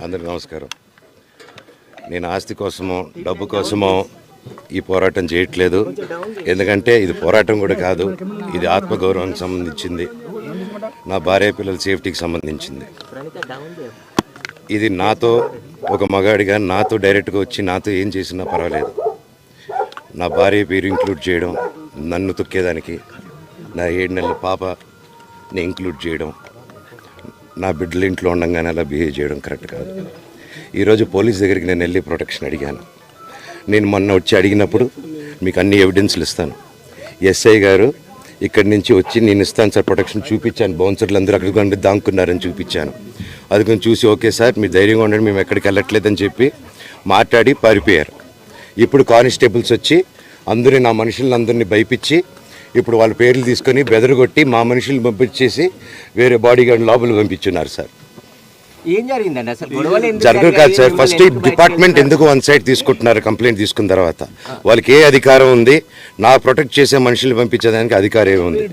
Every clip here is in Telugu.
అందరికి నమస్కారం. నేను ఆస్తి కోసమో డబ్బు కోసమో ఈ పోరాటం చేయట్లేదు. ఎందుకంటే ఇది పోరాటం కూడా కాదు, ఇది ఆత్మగౌరవానికి సంబంధించింది, నా భార్య పిల్లల సేఫ్టీకి సంబంధించింది. ఇది నాతో ఒక మగాడిగా నాతో డైరెక్ట్గా వచ్చి నాతో ఏం చేసినా పర్వాలేదు. నా భార్య పేరు ఇంక్లూడ్ చేయడం, నన్ను తొక్కేదానికి నా 7 నెలల పాపని ఇంక్లూడ్ చేయడం, నా బిడ్డల ఇంట్లో ఉండగానే అలా బిహేవ్ చేయడం కరెక్ట్ కాదు. ఈరోజు పోలీస్ దగ్గరికి నేను వెళ్ళి ప్రొటెక్షన్ అడిగాను. నేను మొన్న వచ్చి అడిగినప్పుడు మీకు అన్ని ఎవిడెన్స్లు ఇస్తాను. ఎస్ఐ గారు ఇక్కడి నుంచి వచ్చి నేను ఇస్తాను సార్ ప్రొటెక్షన్ చూపించాను. బౌన్సర్లు అందరూ అక్కడికి దాక్కున్నారని చూపించాను. అది కొంచెం చూసి ఓకే సార్ మీరు ధైర్యంగా ఉండండి, మేము ఎక్కడికి వెళ్ళట్లేదని చెప్పి మాట్లాడి పారిపోయారు. ఇప్పుడు కానిస్టేబుల్స్ వచ్చి అందరూ నా మనుషులందరినీ భయపించి ఇప్పుడు వాళ్ళ పేర్లు తీసుకొని బెదరగొట్టి మా మనుషులు పంపించేసి వేరే బాడీ గార్డ్ లోపల పంపించున్నారు సార్. ఏం జరిగిందండి అసలు? గొడవలు జరగదు కాదు సార్. ఫస్ట్ డిపార్ట్మెంట్ ఎందుకు వన్ సైడ్ తీసుకుంటున్నారు? కంప్లైంట్ తీసుకున్న తర్వాత వాళ్ళకి ఏ అధికారం ఉంది? నా ప్రొటెక్ట్ చేసే మనుషులు పంపించేదానికి అధికారం ఏముంది?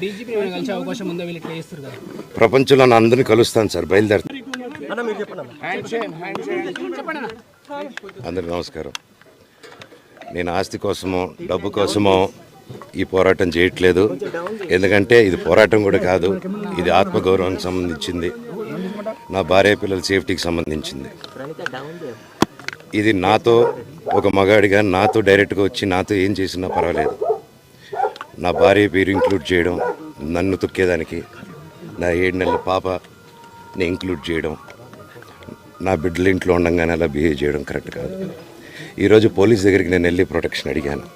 ప్రపంచంలో నా అందరినీ కలుస్తాను సార్, బయలుదేరుతాను. అందరికి నమస్కారం. నేను ఆస్తి కోసమో డబ్బు కోసమో ఈ పోరాటం చేయట్లేదు. ఎందుకంటే ఇది పోరాటం కూడా కాదు, ఇది ఆత్మగౌరవానికి సంబంధించింది, నా భార్య పిల్లల సేఫ్టీకి సంబంధించింది. ఇది నాతో ఒక మగాడిగా నాతో డైరెక్ట్గా వచ్చి నాతో ఏం చేసినా పర్వాలేదు. నా భార్య పేరు ఇంక్లూడ్ చేయడం, నన్ను తొక్కేదానికి నా 7 నెలల పాపని ఇంక్లూడ్ చేయడం, నా బిడ్డల ఇంట్లో ఉండగానే అలా బిహేవ్ చేయడం కరెక్ట్ కాదు. ఈరోజు పోలీస్ దగ్గరికి నేను వెళ్ళి ప్రొటెక్షన్ అడిగాను.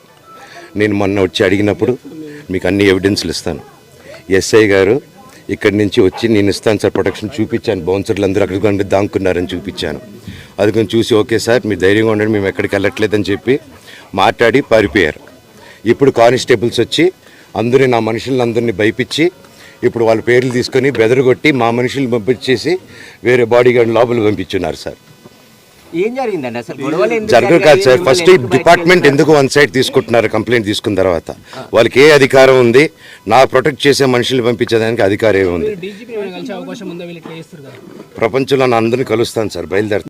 నేను మొన్న వచ్చి అడిగినప్పుడు మీకు అన్ని ఎవిడెన్స్లు ఇస్తాను. ఎస్ఐ గారు ఇక్కడి నుంచి వచ్చి నేను ఇస్తాను సార్ ప్రొటెక్షన్ చూపించాను. బౌన్సర్లు అందరూ అక్కడికి దాక్కున్నారని చూపించాను. అది కొంచెం చూసి ఓకే సార్ మీరు ధైర్యంగా ఉండండి, మేము ఎక్కడికి వెళ్ళట్లేదని చెప్పి మాట్లాడి పారిపోయారు. ఇప్పుడు కానిస్టేబుల్స్ వచ్చి అందరూ నా మనుషులందరినీ భయపించి ఇప్పుడు వాళ్ళ పేర్లు తీసుకొని బెదరగొట్టి మా మనుషులు పంపించేసి వేరే బాడీ గార్డ్ లోపల పంపించున్నారు సార్. ఏం జరిగిందండి అసలు? గొడవలు జరగదు కాదు సార్. ఫస్ట్ డిపార్ట్మెంట్ ఎందుకు వన్ సైడ్ తీసుకుంటున్నారు? కంప్లైంట్ తీసుకున్న తర్వాత వాళ్ళకి ఏ అధికారం ఉంది? నా ప్రొటెక్ట్ చేసే మనుషులు పంపించేదానికి అధికారం ఏముంది? ప్రపంచంలో నా అందరినీ కలుస్తాను సార్, బయలుదేరుతాను.